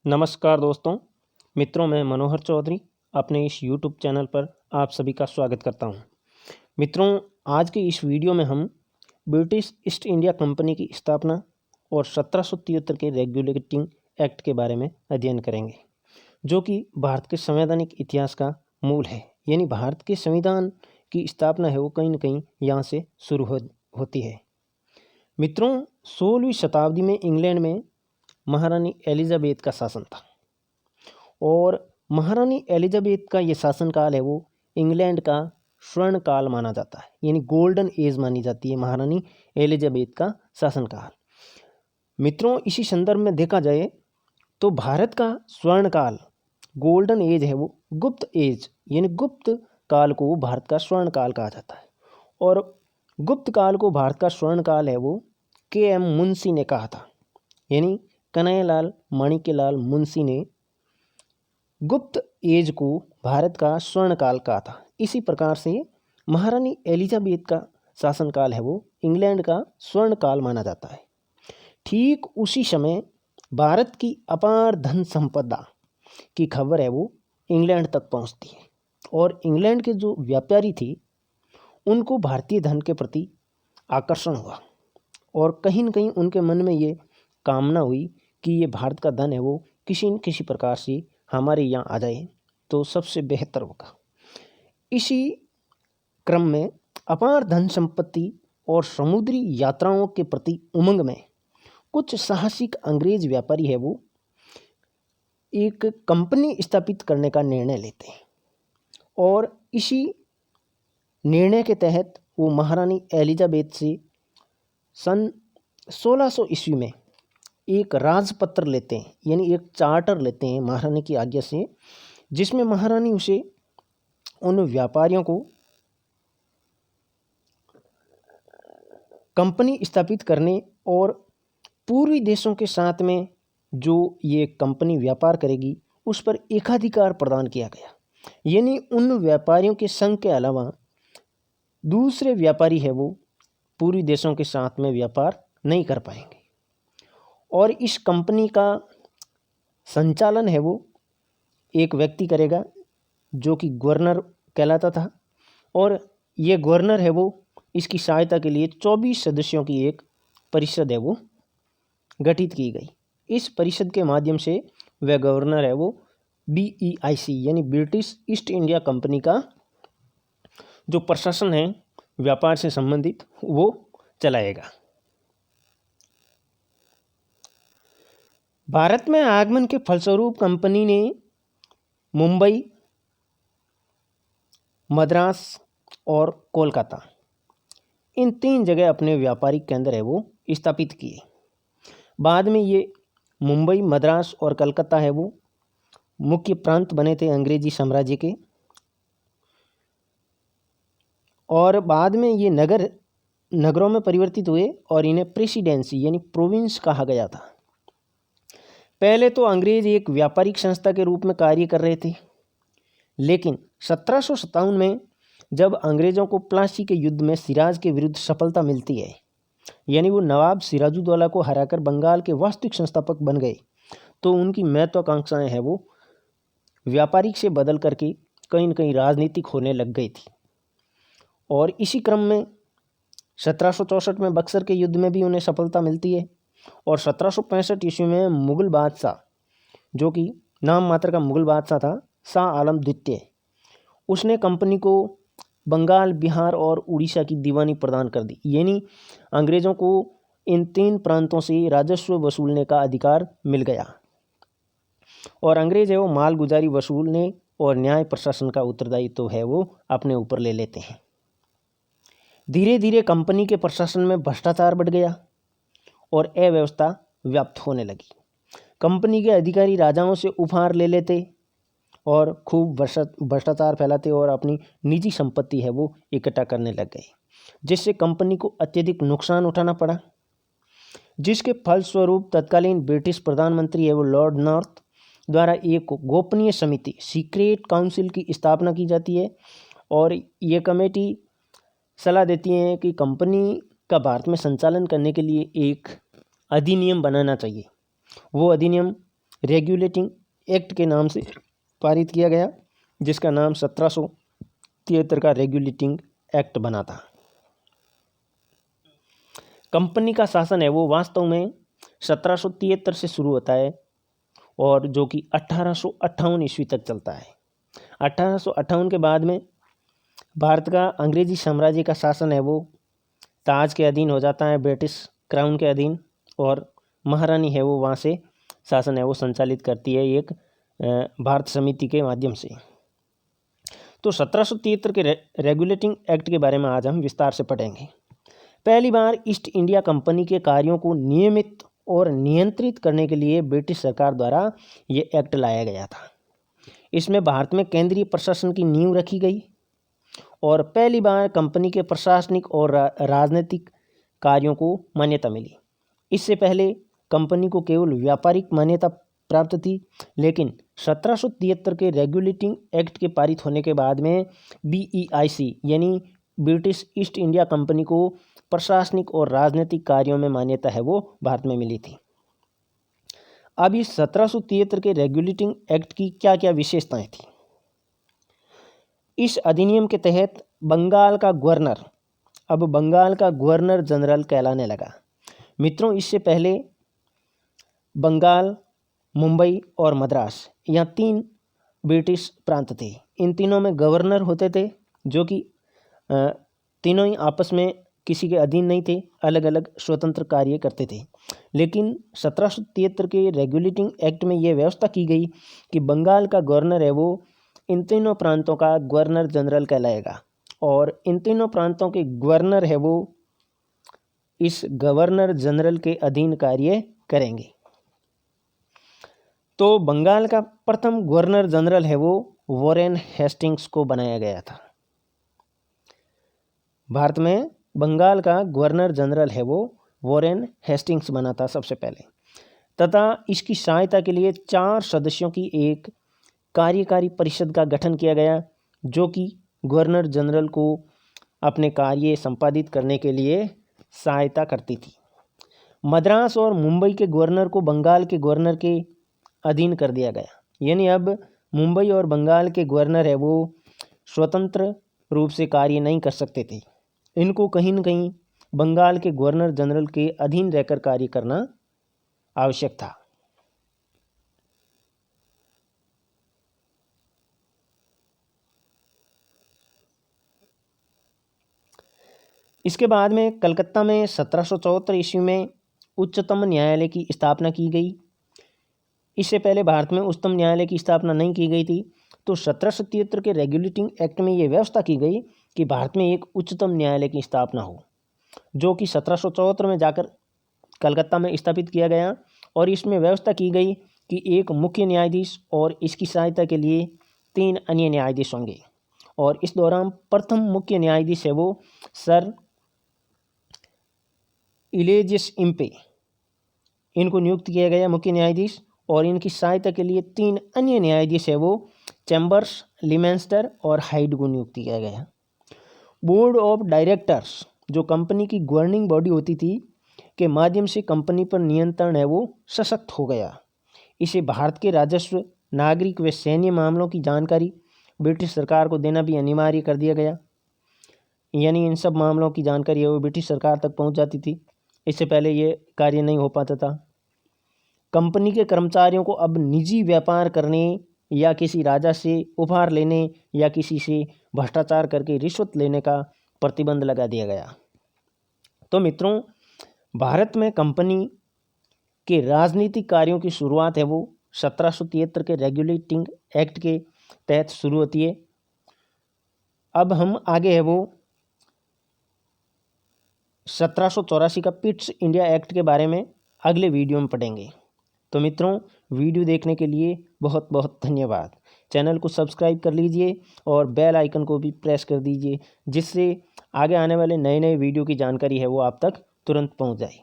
नमस्कार दोस्तों, मित्रों मैं मनोहर चौधरी अपने इस यूट्यूब चैनल पर आप सभी का स्वागत करता हूं। मित्रों, आज की इस वीडियो में हम ब्रिटिश ईस्ट इंडिया कंपनी की स्थापना और 1773 के रेगुलेटिंग एक्ट के बारे में अध्ययन करेंगे, जो कि भारत के संवैधानिक इतिहास का मूल है। यानी भारत के संविधान की स्थापना है वो कहीं न कहीं यहाँ से शुरू होती है। मित्रों, 16वीं शताब्दी में इंग्लैंड में महारानी एलिजाबेथ का शासन था और महारानी एलिजाबेथ का ये शासनकाल है वो इंग्लैंड का स्वर्ण काल माना जाता है, यानी गोल्डन एज मानी जाती है महारानी एलिजाबेथ का शासनकाल। मित्रों, इसी संदर्भ में देखा जाए तो भारत का स्वर्ण काल गोल्डन एज है वो गुप्त एज यानी गुप्त काल को भारत का स्वर्ण काल कहा जाता है। और गुप्त काल को भारत का स्वर्ण काल है वो के.एम. मुंशी ने कहा था, यानी कन्हैयालाल माणिक्यलाल मुंशी ने गुप्त एज को भारत का स्वर्ण काल कहा था। इसी प्रकार से महारानी एलिजाबेथ का शासनकाल है वो इंग्लैंड का स्वर्ण काल माना जाता है। ठीक उसी समय भारत की अपार धन संपदा की खबर है वो इंग्लैंड तक पहुंचती है और इंग्लैंड के जो व्यापारी थे उनको भारतीय धन के प्रति आकर्षण हुआ और कहीं न कहीं उनके मन में ये कामना हुई कि ये भारत का धन है वो किसी न किसी प्रकार से हमारे यहाँ आ जाए तो सबसे बेहतर होगा। इसी क्रम में अपार धन संपत्ति और समुद्री यात्राओं के प्रति उमंग में कुछ साहसिक अंग्रेज व्यापारी है वो एक कंपनी स्थापित करने का निर्णय लेते हैं और इसी निर्णय के तहत वो महारानी एलिजाबेथ से सन 1600 ईस्वी में एक राजपत्र लेते हैं, यानी एक चार्टर लेते हैं महारानी की आज्ञा से, जिसमें महारानी उसे उन व्यापारियों को कंपनी स्थापित करने और पूर्वी देशों के साथ में जो ये कंपनी व्यापार करेगी उस पर एकाधिकार प्रदान किया गया। यानी उन व्यापारियों के संघ के अलावा दूसरे व्यापारी है वो पूर्वी देशों के साथ में व्यापार नहीं कर पाएंगे और इस कंपनी का संचालन है वो एक व्यक्ति करेगा जो कि गवर्नर कहलाता था और ये गवर्नर है वो इसकी सहायता के लिए 24 सदस्यों की एक परिषद है वो गठित की गई। इस परिषद के माध्यम से वह गवर्नर है वो BEIC यानी ब्रिटिश ईस्ट इंडिया कंपनी का जो प्रशासन है व्यापार से संबंधित वो चलाएगा। भारत में आगमन के फलस्वरूप कंपनी ने मुंबई, मद्रास और कोलकाता इन 3 जगह अपने व्यापारिक केंद्र है वो स्थापित किए। बाद में ये मुंबई, मद्रास और कलकत्ता है वो मुख्य प्रांत बने थे अंग्रेजी साम्राज्य के और बाद में ये नगरों में परिवर्तित हुए और इन्हें प्रेसिडेंसी यानी प्रोविंस कहा गया था। पहले तो अंग्रेज एक व्यापारिक संस्था के रूप में कार्य कर रहे थे, लेकिन 1757 में जब अंग्रेज़ों को प्लासी के युद्ध में सिराज के विरुद्ध सफलता मिलती है, यानी वो नवाब सिराजुद्दौला को हराकर बंगाल के वास्तविक संस्थापक बन गए, तो उनकी महत्वाकांक्षाएं हैं वो व्यापारिक से बदल करके कहीं न कहीं राजनीतिक होने लग गई थी। और इसी क्रम में 1764 में बक्सर के युद्ध में भी उन्हें सफलता मिलती है और 1765 ईस्वी में मुग़ल बादशाह, जो कि नाम मात्र का मुग़ल बादशाह था, शाह आलम द्वितीय, उसने कंपनी को बंगाल, बिहार और उड़ीसा की दीवानी प्रदान कर दी। यानी अंग्रेज़ों को इन 3 प्रांतों से राजस्व वसूलने का अधिकार मिल गया और अंग्रेज़ है वो मालगुजारी वसूलने और न्याय प्रशासन का उत्तरदायित्व है वो अपने ऊपर ले लेते हैं। धीरे धीरे कंपनी के प्रशासन में भ्रष्टाचार बढ़ गया और अव्यवस्था व्याप्त होने लगी। कंपनी के अधिकारी राजाओं से उपहार ले लेते और खूब भ्रष्टाचार फैलाते और अपनी निजी संपत्ति है वो इकट्ठा करने लग गए, जिससे कंपनी को अत्यधिक नुकसान उठाना पड़ा, जिसके फलस्वरूप तत्कालीन ब्रिटिश प्रधानमंत्री है वो लॉर्ड नॉर्थ द्वारा एक गोपनीय समिति सीक्रेट काउंसिल की स्थापना की जाती है और ये कमेटी सलाह देती है कि कंपनी का भारत में संचालन करने के लिए एक अधिनियम बनाना चाहिए। वो अधिनियम रेगुलेटिंग एक्ट के नाम से पारित किया गया, जिसका नाम 1773 का रेगुलेटिंग एक्ट बना था। कंपनी का शासन है वो वास्तव में 1773 से शुरू होता है और जो कि 1858 ईस्वी तक चलता है। 1858 के बाद में भारत का अंग्रेजी साम्राज्य का शासन है वो ताज के अधीन हो जाता है, ब्रिटिश क्राउन के अधीन, और महारानी है वो वहाँ से शासन है वो संचालित करती है एक भारत समिति के माध्यम से। तो 1773 के रेगुलेटिंग एक्ट के बारे में आज हम विस्तार से पढ़ेंगे। पहली बार ईस्ट इंडिया कंपनी के कार्यों को नियमित और नियंत्रित करने के लिए ब्रिटिश सरकार द्वारा ये एक्ट लाया गया था। इसमें भारत में केंद्रीय प्रशासन की नींव रखी गई और पहली बार कंपनी के प्रशासनिक और राजनीतिक कार्यों को मान्यता मिली। इससे पहले कंपनी को केवल व्यापारिक मान्यता प्राप्त थी, लेकिन 1773 के रेगुलेटिंग एक्ट के पारित होने के बाद में BEIC यानी ब्रिटिश ईस्ट इंडिया कंपनी को प्रशासनिक और राजनीतिक कार्यों में मान्यता है वो भारत में मिली थी। अब इस 1773 के रेगुलेटिंग एक्ट की क्या क्या विशेषताएं थी? इस अधिनियम के तहत बंगाल का गवर्नर अब बंगाल का गवर्नर जनरल कहलाने लगा। मित्रों, इससे पहले बंगाल, मुंबई और मद्रास, यहाँ 3 ब्रिटिश प्रांत थे। इन तीनों में गवर्नर होते थे जो कि तीनों ही आपस में किसी के अधीन नहीं थे, अलग अलग स्वतंत्र कार्य करते थे। लेकिन 1773 के रेगुलेटिंग एक्ट में यह व्यवस्था की गई कि बंगाल का गवर्नर है वो इन तीनों प्रांतों का गवर्नर जनरल कहलाएगा और इन तीनों प्रांतों के गवर्नर है वो इस गवर्नर जनरल के अधीन कार्य करेंगे। तो बंगाल का प्रथम गवर्नर जनरल है वो वॉरेन हेस्टिंग्स को बनाया गया था। भारत में बंगाल का गवर्नर जनरल है वो वॉरेन हेस्टिंग्स बना था सबसे पहले, तथा इसकी सहायता के लिए 4 सदस्यों की एक कार्यकारी परिषद का गठन किया गया, जो कि गवर्नर जनरल को अपने कार्य संपादित करने के लिए सहायता करती थी। मद्रास और मुंबई के गवर्नर को बंगाल के गवर्नर के अधीन कर दिया गया, यानी अब मुंबई और बंगाल के गवर्नर है वो स्वतंत्र रूप से कार्य नहीं कर सकते थे। इनको कहीं न कहीं बंगाल के गवर्नर जनरल के अधीन रहकर कार्य करना आवश्यक था। इसके बाद में कलकत्ता में 1774 ईस्वी में उच्चतम न्यायालय की स्थापना की गई। इससे पहले भारत में उच्चतम न्यायालय की स्थापना नहीं की गई थी। तो 1773 के रेगुलेटिंग एक्ट में ये व्यवस्था की गई कि भारत में एक उच्चतम न्यायालय की स्थापना हो, जो कि 1774 में जाकर कलकत्ता में स्थापित किया गया। और इसमें व्यवस्था की गई कि एक मुख्य न्यायाधीश और इसकी सहायता के लिए 3 अन्य न्यायाधीश होंगे। और इस दौरान प्रथम मुख्य न्यायाधीश है वो सर इलेजियस इम्पे, इनको नियुक्त किया गया मुख्य न्यायाधीश। और इनकी सहायता के लिए 3 अन्य न्यायाधीश है वो चैम्बर्स, लिमेंस्टर और हाइड को नियुक्त किया गया। बोर्ड ऑफ डायरेक्टर्स, जो कंपनी की गवर्निंग बॉडी होती थी, के माध्यम से कंपनी पर नियंत्रण है वो सशक्त हो गया। इसे भारत के राजस्व, नागरिक व सैन्य मामलों की जानकारी ब्रिटिश सरकार को देना भी अनिवार्य कर दिया गया, यानी इन सब मामलों की जानकारी है वो ब्रिटिश सरकार तक पहुंच जाती थी। इससे पहले ये कार्य नहीं हो पाता था। कंपनी के कर्मचारियों को अब निजी व्यापार करने या किसी राजा से उपहार लेने या किसी से भ्रष्टाचार करके रिश्वत लेने का प्रतिबंध लगा दिया गया। तो मित्रों, भारत में कंपनी के राजनीतिक कार्यों की शुरुआत है वो 1773 के रेगुलेटिंग एक्ट के तहत शुरू होती है। अब हम आगे है वो 1784 का पिट्स इंडिया एक्ट के बारे में अगले वीडियो में पढ़ेंगे। तो मित्रों, वीडियो देखने के लिए बहुत बहुत धन्यवाद। चैनल को सब्सक्राइब कर लीजिए और बेल आइकन को भी प्रेस कर दीजिए, जिससे आगे आने वाले नए नए वीडियो की जानकारी है वो आप तक तुरंत पहुंच जाए।